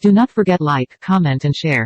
Do not forget like, comment and share.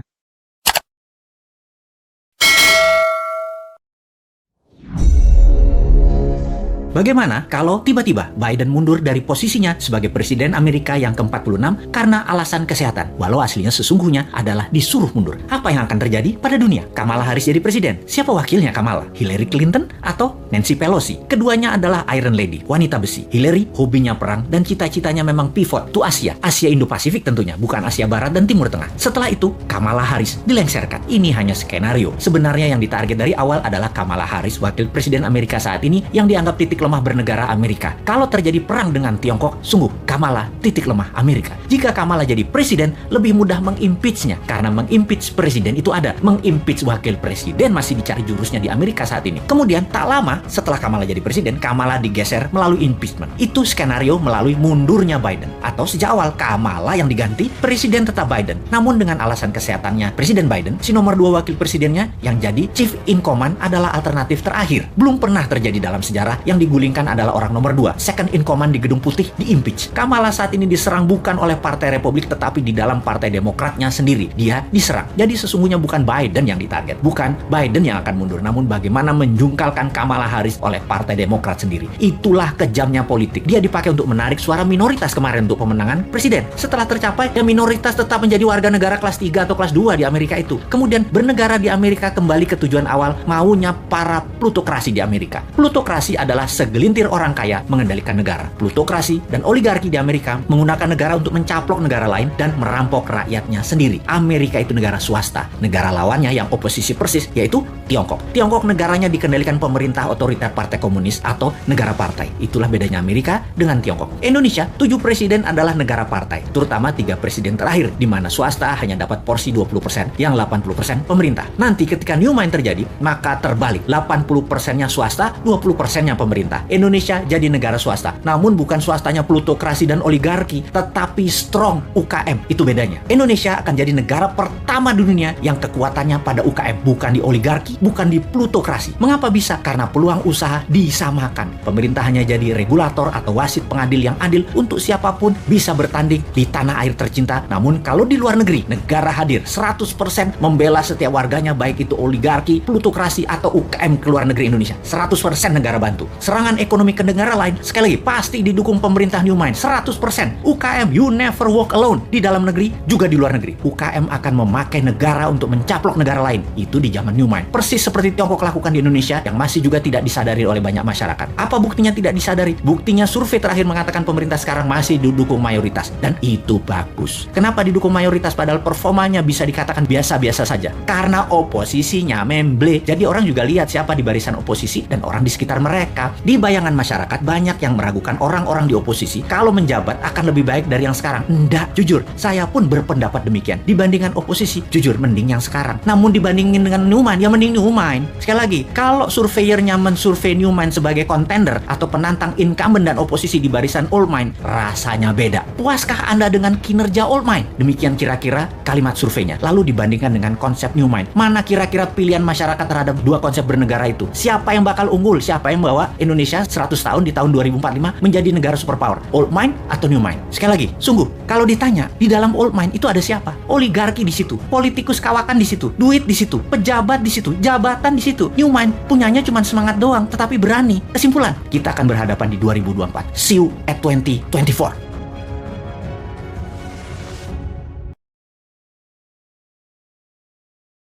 Bagaimana kalau tiba-tiba Biden mundur dari posisinya sebagai Presiden Amerika yang ke-46 karena alasan kesehatan, walau aslinya sesungguhnya adalah disuruh mundur? Apa yang akan terjadi pada dunia? Kamala Harris jadi presiden. Siapa wakilnya Kamala? Hillary Clinton atau Nancy Pelosi? Keduanya adalah Iron Lady, wanita besi. Hillary hobinya perang dan cita-citanya memang pivot to Asia. Asia Indo-Pasifik tentunya, bukan Asia Barat dan Timur Tengah. Setelah itu, Kamala Harris dilengsarkan. Ini hanya skenario. Sebenarnya yang ditarget dari awal adalah Kamala Harris, wakil Presiden Amerika saat ini, yang dianggap titik lemah bernegara Amerika. Kalau terjadi perang dengan Tiongkok, sungguh Kamala titik lemah Amerika. Jika Kamala jadi presiden, lebih mudah mengimpeachnya, karena mengimpeach presiden itu ada. Mengimpeach wakil presiden masih dicari jurusnya di Amerika saat ini. Kemudian tak lama setelah Kamala jadi presiden, Kamala digeser melalui impeachment. Itu skenario melalui mundurnya Biden. Atau sejak awal Kamala yang diganti, presiden tetap Biden. Namun dengan alasan kesehatannya Presiden Biden, si nomor 2 wakil presidennya yang jadi chief in command adalah alternatif terakhir. Belum pernah terjadi dalam sejarah yang digulingkan adalah orang nomor 2, second in command di Gedung Putih, di-impeach. Kamala saat ini diserang bukan oleh Partai Republik tetapi di dalam Partai Demokratnya sendiri. Dia diserang. Jadi sesungguhnya bukan Biden yang ditarget, bukan Biden yang akan mundur, namun bagaimana menjungkalkan Kamala Harris oleh Partai Demokrat sendiri. Itulah kejamnya politik. Dia dipakai untuk menarik suara minoritas kemarin untuk pemenangan presiden. Setelah tercapai, ya minoritas tetap menjadi warga negara kelas 3 atau kelas 2 di Amerika itu. Kemudian bernegara di Amerika kembali ke tujuan awal, maunya para plutokrasi di Amerika. Plutokrasi adalah segelintir orang kaya mengendalikan negara. Plutokrasi dan oligarki di Amerika menggunakan negara untuk mencaplok negara lain dan merampok rakyatnya sendiri. Amerika itu negara swasta. Negara lawannya yang oposisi persis yaitu Tiongkok. Tiongkok negaranya dikendalikan pemerintah otoriter Partai Komunis atau negara partai. Itulah bedanya Amerika dengan Tiongkok. Indonesia, 7 presiden adalah negara partai, terutama 3 presiden terakhir, di mana swasta hanya dapat porsi 20%, yang 80% pemerintah. Nanti ketika new mind terjadi, maka terbalik. 80%-nya swasta, 20%-nya pemerintah. Indonesia jadi negara swasta, namun bukan swastanya plutokrasi dan oligarki, tetapi strong UKM. Itu bedanya. Indonesia akan jadi negara pertama di dunia yang kekuatannya pada UKM, bukan di oligarki, bukan di plutokrasi. Mengapa bisa? Karena peluang usaha disamakan. Pemerintah hanya jadi regulator atau wasit pengadil yang adil untuk siapapun bisa bertanding di tanah air tercinta. Namun kalau di luar negeri, negara hadir 100% membela setiap warganya, baik itu oligarki, plutokrasi atau UKM ke luar negeri Indonesia. 100% negara bantu. Serangan ekonomi ke negara lain, sekali lagi, pasti didukung pemerintah New Mind. 100%. UKM, you never walk alone. Di dalam negeri, juga di luar negeri. UKM akan memakai negara untuk mencaplok negara lain. Itu di zaman New Mind. Persis seperti Tiongkok lakukan di Indonesia, yang masih juga tidak disadari oleh banyak masyarakat. Apa buktinya tidak disadari? Buktinya survei terakhir mengatakan pemerintah sekarang masih didukung mayoritas. Dan itu bagus. Kenapa didukung mayoritas padahal performanya bisa dikatakan biasa-biasa saja? Karena oposisinya memble. Jadi orang juga lihat siapa di barisan oposisi dan orang di sekitar mereka. Di bayangan masyarakat banyak yang meragukan orang-orang di oposisi kalau menjabat akan lebih baik dari yang sekarang. Enggak, jujur, saya pun berpendapat demikian. Dibandingkan oposisi, jujur mending yang sekarang. Namun dibandingin dengan New Mind, ya mending New Mind. Sekali lagi, kalau surveyornya mensurvei New Mind sebagai kontender atau penantang incumbent dan oposisi di barisan Old Mind, rasanya beda. Puaskah Anda dengan kinerja Old Mind? Demikian kira-kira kalimat surveinya. Lalu dibandingkan dengan konsep New Mind, mana kira-kira pilihan masyarakat terhadap dua konsep bernegara itu? Siapa yang bakal unggul? Siapa yang bawa Indonesia 100 tahun di tahun 2045 menjadi negara superpower? Old Mind atau New Mind? Sekali lagi, sungguh, kalau ditanya, di dalam Old Mind itu ada siapa? Oligarki di situ, politikus kawakan di situ, duit di situ, pejabat di situ, jabatan di situ. New Mind punyanya cuma semangat doang, tetapi berani. Kesimpulan, kita akan berhadapan di 2024. See you at 2024.